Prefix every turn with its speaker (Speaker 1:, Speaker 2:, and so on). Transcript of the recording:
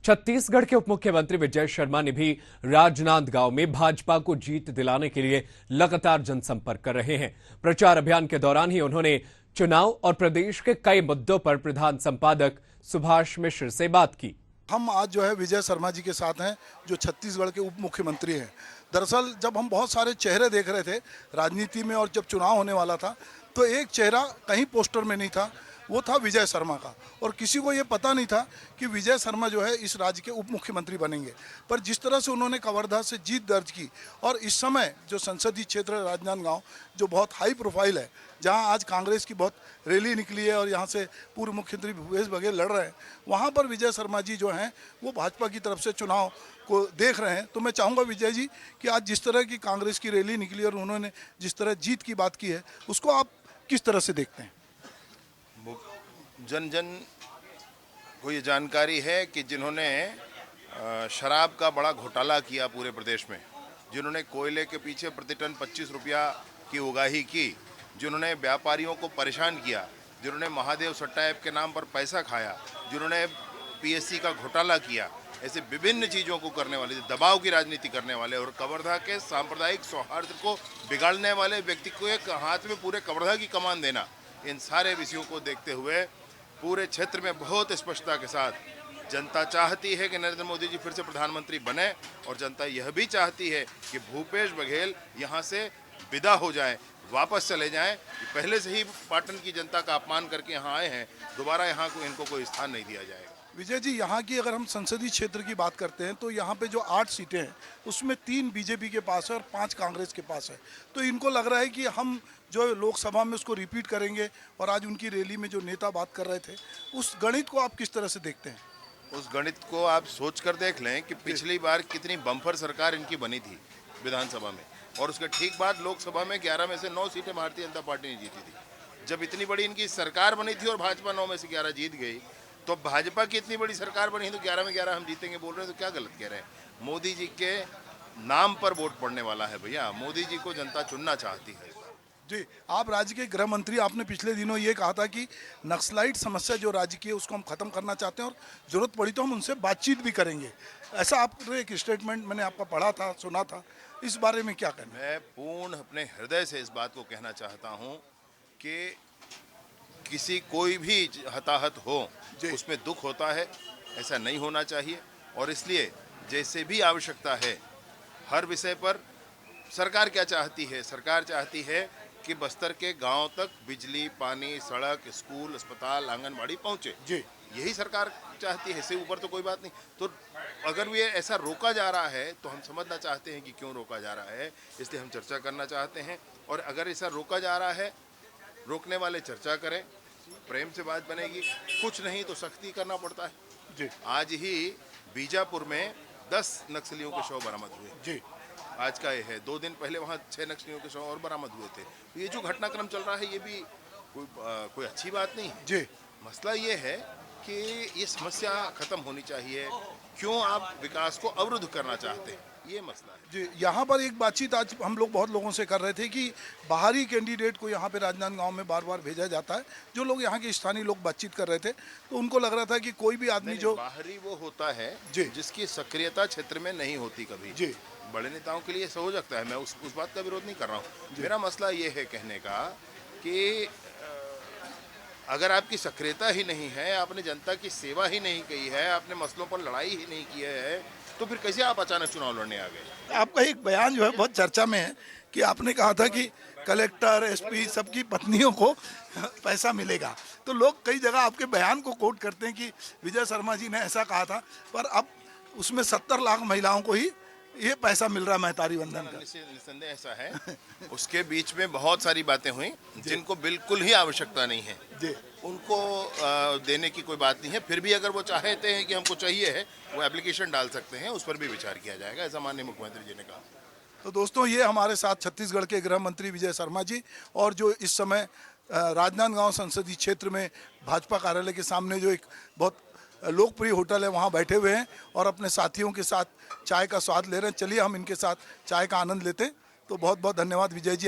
Speaker 1: छत्तीसगढ़ के उप मुख्यमंत्री विजय शर्मा ने भी राजनांदगांव में भाजपा को जीत दिलाने के लिए लगातार जनसंपर्क कर रहे हैं। प्रचार अभियान के दौरान ही उन्होंने चुनाव और प्रदेश के कई मुद्दों पर प्रधान संपादक सुभाष मिश्र से बात की।
Speaker 2: हम आज जो है विजय शर्मा जी के साथ हैं, जो छत्तीसगढ़ के उप मुख्यमंत्री हैं। दरअसल जब हम बहुत सारे चेहरे देख रहे थे राजनीति में और जब चुनाव होने वाला था, तो एक चेहरा कहीं पोस्टर में नहीं था, वो था विजय शर्मा का। और किसी को ये पता नहीं था कि विजय शर्मा जो है इस राज्य के उप मुख्यमंत्री बनेंगे। पर जिस तरह से उन्होंने कवर्धा से जीत दर्ज की, और इस समय जो संसदीय क्षेत्र है राजनांदगांव, जो बहुत हाई प्रोफाइल है, जहां आज कांग्रेस की बहुत रैली निकली है और यहां से पूर्व मुख्यमंत्री भूपेश बघेल लड़ रहे हैं, वहां पर विजय शर्मा जी जो हैं वो भाजपा की तरफ से चुनाव को देख रहे हैं। तो मैं चाहूँगा विजय जी कि आज जिस तरह की कांग्रेस की रैली निकली और उन्होंने जिस तरह जीत की बात की है, उसको आप किस तरह से देखते हैं?
Speaker 3: जन जन को ये जानकारी है कि जिन्होंने शराब का बड़ा घोटाला किया पूरे प्रदेश में, जिन्होंने कोयले के पीछे प्रति टन 25 रुपया की उगाही की, जिन्होंने व्यापारियों को परेशान किया, जिन्होंने महादेव सट्टा ऐप के नाम पर पैसा खाया, जिन्होंने पीएससी का घोटाला किया, ऐसे विभिन्न चीज़ों को करने वाले, दबाव की राजनीति करने वाले और कवर्धा के सांप्रदायिक सौहार्द को बिगाड़ने वाले व्यक्ति को एक हाथ में पूरे कवर्धा की कमान देना, इन सारे विषयों को देखते हुए पूरे क्षेत्र में बहुत स्पष्टता के साथ जनता चाहती है कि नरेंद्र मोदी जी फिर से प्रधानमंत्री बने, और जनता यह भी चाहती है कि भूपेश बघेल यहाँ से विदा हो जाएं, वापस चले जाएं। पहले से ही पाटन की जनता का अपमान करके यहाँ आए हैं, दोबारा यहाँ को इनको कोई स्थान नहीं दिया जाएगा।
Speaker 2: विजय जी, यहाँ की अगर हम संसदीय क्षेत्र की बात करते हैं तो यहाँ पे जो 8 सीटें हैं उसमें 3 बीजेपी के पास है और 5 कांग्रेस के पास है। तो इनको लग रहा है कि हम जो लोकसभा में उसको रिपीट करेंगे, और आज उनकी रैली में जो नेता बात कर रहे थे, उस गणित को आप किस तरह से देखते हैं?
Speaker 3: उस गणित को आप सोच कर देख लें कि पिछली बार कितनी बम्पर सरकार इनकी बनी थी विधानसभा में, और उसके ठीक बाद लोकसभा में 11 में से 9 सीटें भारतीय जनता पार्टी ने जीती थी। जब इतनी बड़ी इनकी सरकार बनी थी और भाजपा 9 में से 11 जीत गई, तो भाजपा की इतनी बड़ी सरकार बनी तो 11 में 11 हम जीतेंगे बोल रहे हैं, तो क्या गलत कह रहे हैं? मोदी जी के नाम पर वोट पड़ने वाला है भैया, मोदी जी को जनता चुनना चाहती है।
Speaker 2: जी, आप राज्य के गृह मंत्री, आपने पिछले दिनों ये कहा था कि नक्सलाइट समस्या जो राज्य की है उसको हम खत्म करना चाहते हैं और जरूरत पड़ी तो हम उनसे बातचीत भी करेंगे। ऐसा आपने एक स्टेटमेंट मैंने आपका पढ़ा था, सुना था, इस बारे में क्या कहना?
Speaker 3: मैं पूर्ण अपने हृदय से इस बात को कहना चाहता हूँ कि किसी कोई भी हताहत हो उसमें दुख होता है, ऐसा नहीं होना चाहिए। और इसलिए जैसे भी आवश्यकता है हर विषय पर, सरकार क्या चाहती है? सरकार चाहती है कि बस्तर के गांव तक बिजली, पानी, सड़क, स्कूल, अस्पताल, आंगनबाड़ी पहुंचे। जी, यही सरकार चाहती है, इससे ऊपर तो कोई बात नहीं। तो अगर ये ऐसा रोका जा रहा है तो हम समझना चाहते हैं कि क्यों रोका जा रहा है, इसलिए हम चर्चा करना चाहते हैं। और अगर ऐसा रोका जा रहा है, रोकने वाले चर्चा करें, प्रेम से बात बनेगी, कुछ नहीं तो सख्ती करना पड़ता है। जी, आज ही बीजापुर में 10 नक्सलियों के शव बरामद हुए। जी, आज का ये है, 2 दिन पहले वहाँ 6 नक्सलियों के शव और बरामद हुए थे। तो ये जो घटनाक्रम चल रहा है ये भी कोई अच्छी बात नहीं है। जी, मसला ये है कि ये समस्या खत्म होनी चाहिए। क्यों आप विकास को अवरुद्ध करना चाहते हैं, ये मसला है।
Speaker 2: जी, यहाँ पर एक बातचीत आज हम लोग बहुत लोगों से कर रहे थे कि बाहरी कैंडिडेट को यहाँ पे राजनांदगांव में बार बार भेजा जाता है। जो लोग यहाँ के स्थानीय लोग बातचीत कर रहे थे तो उनको लग रहा था कि कोई भी आदमी जो
Speaker 3: बाहरी वो होता है जिसकी सक्रियता क्षेत्र में नहीं होती कभी। जी, बड़े नेताओं के लिए हो सकता है, मैं उस बात का विरोध नहीं कर रहा हूँ। मेरा मसला ये है कहने का कि अगर आपकी सक्रियता ही नहीं है, आपने जनता की सेवा ही नहीं की है, आपने मसलों पर लड़ाई ही नहीं की है, तो फिर कैसे आप अचानक चुनाव लड़ने आ गए?
Speaker 2: आपका एक बयान जो है बहुत चर्चा में है कि आपने कहा था कि कलेक्टर, एसपी सबकी पत्नियों को पैसा मिलेगा। तो लोग कई जगह आपके बयान को कोट करते हैं कि विजय शर्मा जी ने ऐसा कहा था, पर अब उसमें 70 लाख महिलाओं को ही ये पैसा मिल रहा है महतारी वंदन का।
Speaker 3: निस्संदेह ऐसा है। उसके बीच में बहुत सारी बातें हुई जिनको बिल्कुल ही आवश्यकता नहीं है, उनको देने की कोई बात नहीं है। फिर भी अगर वो चाहते हैं कि हमको चाहिए है, वो एप्लीकेशन डाल सकते हैं, उस पर भी विचार किया जाएगा, ऐसा माननीय मुख्यमंत्री जी ने कहा।
Speaker 2: तो दोस्तों, ये हमारे साथ छत्तीसगढ़ के गृह मंत्री विजय शर्मा जी, और जो इस समय राजनांदगांव संसदीय क्षेत्र में भाजपा कार्यालय के सामने जो एक बहुत लोकप्रिय होटल है वहाँ बैठे हुए हैं और अपने साथियों के साथ चाय का स्वाद ले रहे हैं। चलिए हम इनके साथ चाय का आनंद लेते हैं। तो बहुत बहुत धन्यवाद विजय जी।